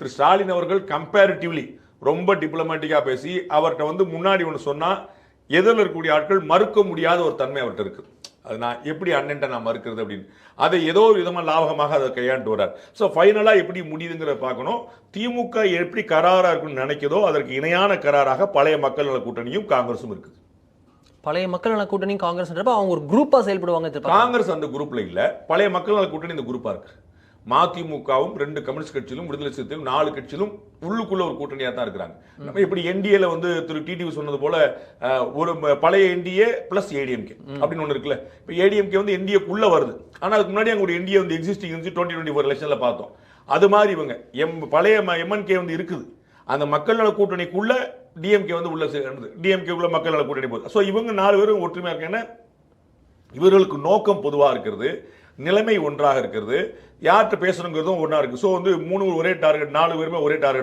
திரு ஸ்டாலின் அவர்கள் கம்பேரிட்டிவ்லி ரொம்ப டிப்ளமேட்டிக்கா பேசி அவர்கிட்ட வந்து முன்னாடி ஒன்று சொன்னா எதிரில் இருக்கக்கூடிய ஆட்கள் மறுக்க முடியாத ஒரு தன்மை அவர்கிட்ட இருக்கு. அது நான் எப்படி அண்ணன்ட்ட நான் மறுக்கிறது அப்படின்னு அதை ஏதோ ஒரு விதமாக லாபகமாக அதை கையாண்டு வர்றார். ஸோ ஃபைனலாக எப்படி முடியுதுங்கிறத பார்க்கணும். திமுக எப்படி கராராக இருக்குன்னு நினைக்கிறதோ அதற்கு இணையான கராராக பழைய மக்கள் நல கூட்டணியும் காங்கிரஸும் இருக்குது. பழைய மக்கள் நல கூட்டணியும் காங்கிரஸ் அவங்க ஒரு குரூப்பா செயல்படுவாங்க. காங்கிரஸ் அந்த குரூப்ல இல்ல, பழைய மக்கள் நல கூட்டணி இந்த குரூப்பா இருக்கு. மதிமுகவும் 2 கம்யூனிஸ்ட் கட்சியிலும் விடுதலை சிறுத்தையும் 4 கட்சியிலும் உள்ளுக்குள்ள ஒரு கூட்டணியா தான் இருக்கிறாங்க. நம்ம இப்படி என்டிஏல வந்து திரு டிடிவி சொன்னது போல ஒரு பழைய என்டிஏ பிளஸ் ஏடிஎம்கே அப்படின்னு ஒன்று இருக்குல்ல. இப்போ ஏடிஎம்கே வந்து என்டிஏக்குள்ள வருது, ஆனால் அதுக்கு முன்னாடி அங்க ஒரு என்டிஏ வந்து எக்ஸிஸ்டிங் 2024 எலெக்ஷன்ல பார்த்தோம். அது மாதிரி இவங்க பழைய எம்என்கே வந்து இருக்குது. அந்த மக்கள் நல கூட்டணிக்குள்ள டிஎம்கே வந்து உள்ள சேர்ந்து டிஎம்கே உள்ள மக்கள் நல கூட்டணி போகுது. ஸோ இவங்க 4 பேரும் ஒற்றுமையா இருக்காங்க. இவர்களுக்கு நோக்கம் பொதுவாக இருக்கிறது, நிலைமை ஒன்றாக இருக்கிறது, யார்கிட்ட பேசணுங்கிறதும் ஒன்றா இருக்கு. ஸோ வந்து 3 ஒரே டார்கெட், 4 பேருமே ஒரே டார்கெட்.